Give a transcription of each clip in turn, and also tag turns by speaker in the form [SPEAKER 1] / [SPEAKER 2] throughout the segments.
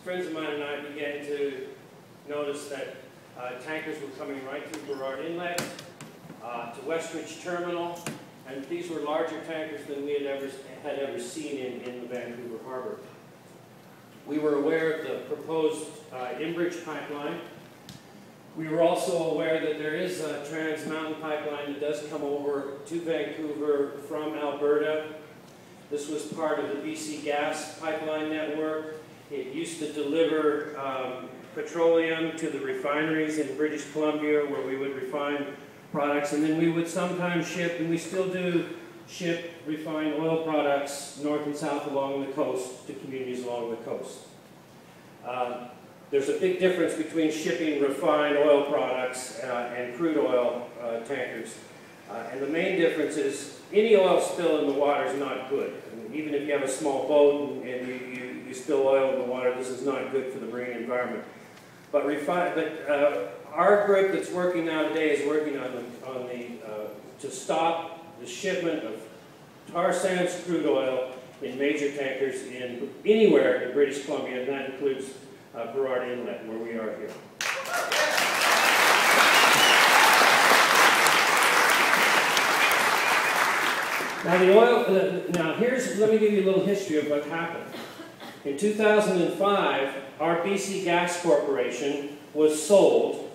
[SPEAKER 1] friends of mine and I began to notice that tankers were coming right through Burrard Inlet to Westridge Terminal, and these were larger tankers than we had ever seen in the Vancouver harbour. We were aware of the proposed Enbridge pipeline. We were also aware that there is a Trans Mountain pipeline that does come over to Vancouver from Alberta. This was part of the BC Gas pipeline network. It used to deliver petroleum to the refineries in British Columbia, where we would refine products, and then we would sometimes ship, and we still do ship refined oil products north and south along the coast to communities along the coast. There's a big difference between shipping refined oil products and crude oil tankers. And the main difference is any oil spill in the water is not good. I mean, even if you have a small boat and you spill oil in the water, this is not good for the marine environment. But our group that's working now today is working to stop the shipment of tar sands crude oil in major tankers anywhere in British Columbia, and that includes Burrard Inlet, where we are here. Now let me give you a little history of what happened. In 2005, our BC Gas Corporation was sold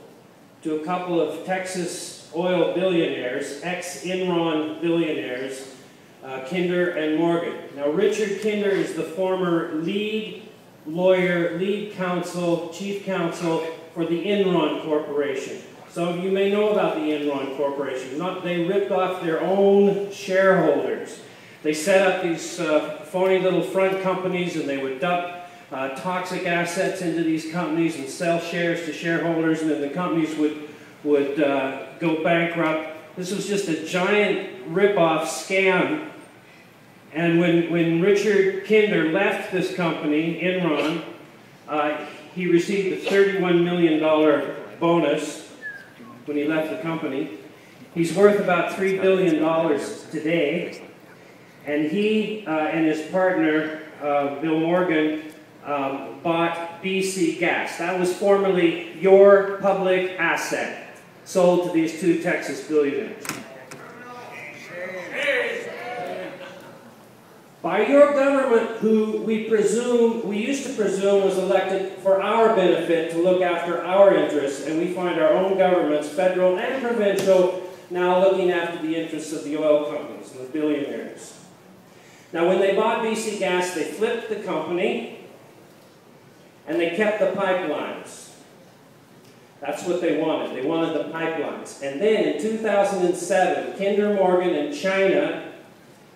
[SPEAKER 1] to a couple of Texas oil billionaires, ex-Enron billionaires, Kinder and Morgan. Now, Richard Kinder is the former lead lawyer, lead counsel, chief counsel for the Enron Corporation. Some of you may know about the Enron Corporation. They ripped off their own shareholders. They set up these phony little front companies, and they would dump toxic assets into these companies and sell shares to shareholders, and then the companies would go bankrupt. This was just a giant rip-off scam. And when Richard Kinder left this company, Enron, he received a $31 million bonus when he left the company. He's worth about $3 billion today. And he and his partner, Bill Morgan, bought BC Gas. That was formerly your public asset, sold to these two Texas billionaires. By your government, who we used to presume was elected for our benefit to look after our interests, and we find our own governments, federal and provincial, now looking after the interests of the oil companies and the billionaires. Now, when they bought BC Gas, they flipped the company, and they kept the pipelines. That's what they wanted. They wanted the pipelines. And then in 2007, Kinder Morgan and China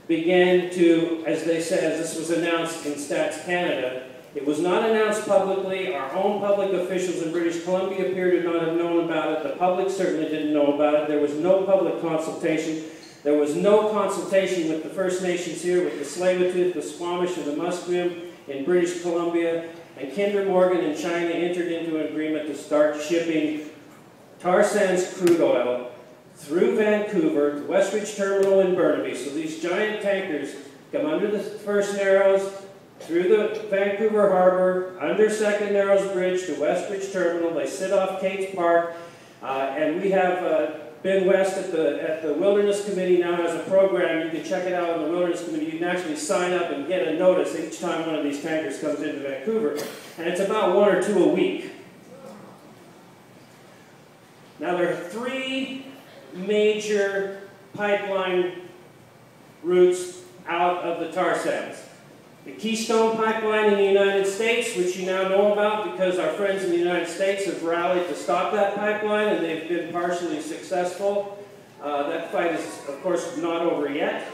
[SPEAKER 1] began to, as they said, as this was announced in Stats Canada, it was not announced publicly. Our own public officials in British Columbia appear to not have known about it. The public certainly didn't know about it. There was no public consultation. There was no consultation with the First Nations here, with the Tsleil-Waututh, the Squamish, and the Musqueam in British Columbia. And Kinder Morgan and China entered into an agreement to start shipping tar sands crude oil through Vancouver to Westridge Terminal in Burnaby. So these giant tankers come under the First Narrows, through the Vancouver Harbour, under Second Narrows Bridge to Westridge Terminal. They sit off Cates Park, and we have Ben West at the Wilderness Committee now has a program. You can check it out on the Wilderness Committee. You can actually sign up and get a notice each time one of these tankers comes into Vancouver, and it's about 1 or 2 a week. Now, there are 3 major pipeline routes out of the tar sands. The Keystone Pipeline in the United States, which you now know about because our friends in the United States have rallied to stop that pipeline, and they've been partially successful. That fight is, of course, not over yet.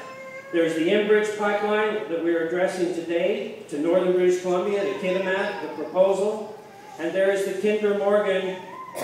[SPEAKER 1] There's the Enbridge Pipeline that we're addressing today to northern British Columbia, the Kitimat, the proposal. And there is the Kinder Morgan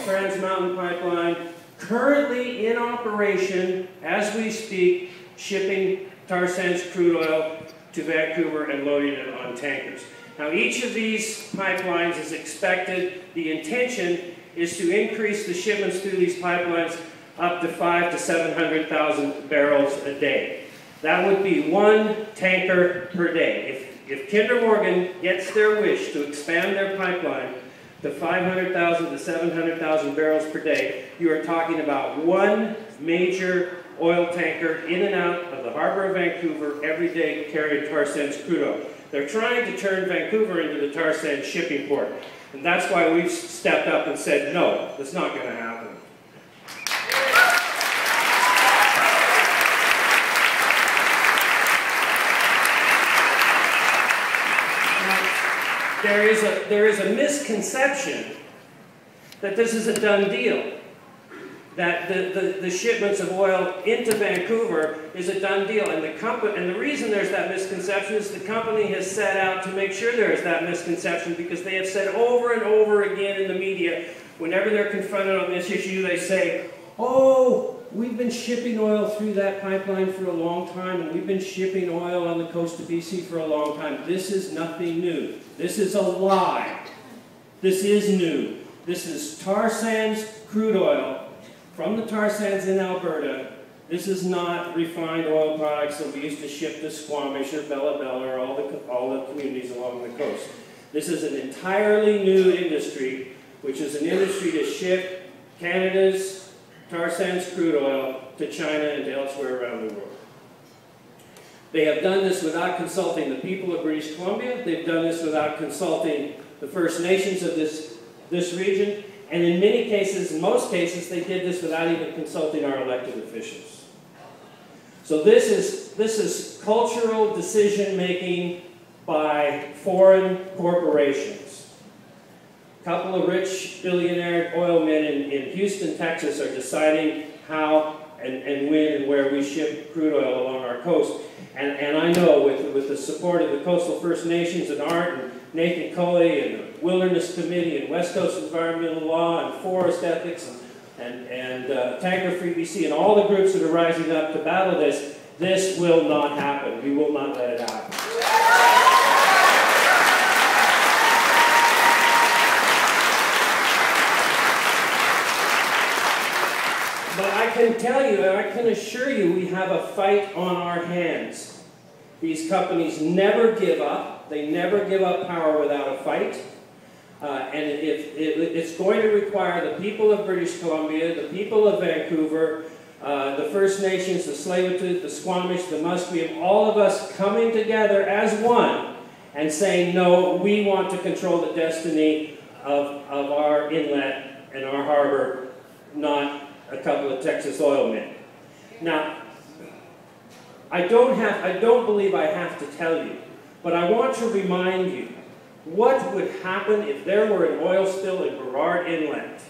[SPEAKER 1] Trans Mountain Pipeline, currently in operation as we speak, shipping tar sands crude oil to Vancouver and loading it on tankers. Now, each of these pipelines is expected, the intention is to increase the shipments through these pipelines up to 500,000 to 700,000 barrels a day. That would be 1 tanker per day. if Kinder Morgan gets their wish to expand their pipeline to 500,000 to 700,000 barrels per day, you are talking about one major oil tanker in and out of the harbor of Vancouver every day carrying tar sands crude oil. They're trying to turn Vancouver into the tar sands shipping port. And that's why we've stepped up and said, no, that's not going to happen. There is a misconception that this is a done deal. That the shipments of oil into Vancouver is a done deal. And the reason there's that misconception is the company has set out to make sure there is that misconception, because they have said over and over again in the media, whenever they're confronted on this issue, they say, oh, we've been shipping oil through that pipeline for a long time, and we've been shipping oil on the coast of BC for a long time. This is nothing new. This is a lie. This is new. This is tar sands crude oil from the tar sands in Alberta. This is not refined oil products that we used to ship to Squamish or Bella Bella or all the communities along the coast. This is an entirely new industry, which is an industry to ship Canada's tar sands crude oil to China and to elsewhere around the world. They have done this without consulting the people of British Columbia. They've done this without consulting the First Nations of this region. And in many cases, in most cases, they did this without even consulting our elected officials. So this is cultural decision-making by foreign corporations. A couple of rich billionaire oil men in Houston, Texas are deciding how and when and where we ship crude oil along our coast. And I know with the support of the Coastal First Nations and Art and Nathan Culley and the Wilderness Committee and West Coast Environmental Law and Forest Ethics and Tanker Free BC and all the groups that are rising up to battle this, this will not happen. We will not let it happen. But I can tell you, and I can assure you, we have a fight on our hands. These companies never give up. They never give up power without a fight. And it's going to require the people of British Columbia, the people of Vancouver, the First Nations, the Tsleil-Waututh, the Squamish, the Musqueam, all of us coming together as one and saying, no, we want to control the destiny of our inlet and our harbor, not a couple of Texas oil men. Now, I don't believe I have to tell you, but I want to remind you what would happen if there were an oil spill in Burrard Inlet.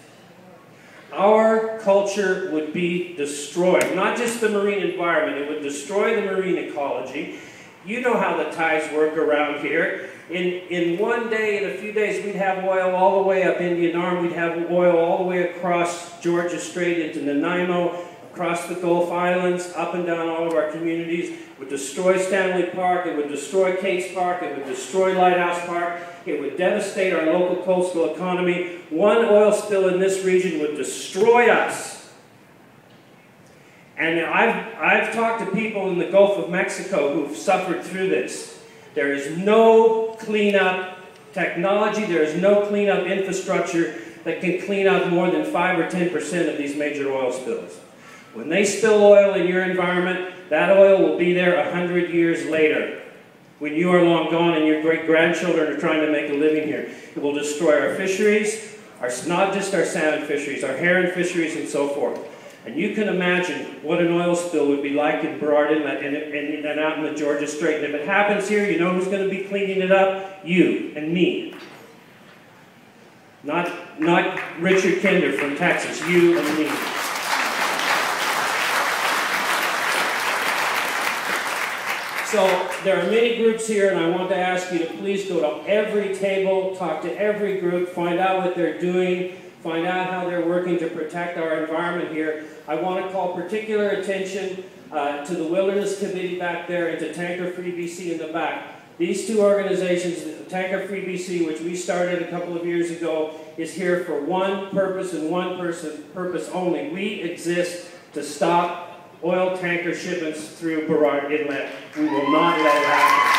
[SPEAKER 1] Our culture would be destroyed. Not just the marine environment, it would destroy the marine ecology. You know how the tides work around here. In one day, in a few days, we'd have oil all the way up Indian Arm. We'd have oil all the way across Georgia Strait into Nanaimo, across the Gulf Islands, up and down all of our communities. It would destroy Stanley Park. It would destroy Cates Park. It would destroy Lighthouse Park. It would devastate our local coastal economy. One oil spill in this region would destroy us. And I've talked to people in the Gulf of Mexico who've suffered through this. There is no cleanup technology, there is no cleanup infrastructure that can clean up more than 5 or 10% of these major oil spills. When they spill oil in your environment, that oil will be there 100 years later. When you are long gone and your great-grandchildren are trying to make a living here. It will destroy our fisheries, not just our salmon fisheries, our herring fisheries and so forth. And you can imagine what an oil spill would be like in Burrard Inlet and out in the Georgia Strait. And if it happens here, you know who's going to be cleaning it up? You and me. Not Richard Kinder from Texas, you and me. So there are many groups here, and I want to ask you to please go to every table, talk to every group, find out what they're doing, find out how they're working to protect our environment here. I want to call particular attention to the Wilderness Committee back there and to Tanker Free BC in the back. These two organizations, Tanker Free BC, which we started a couple of years ago, is here for one purpose and one purpose only. We exist to stop oil tanker shipments through Burrard Inlet. We will not let it happen.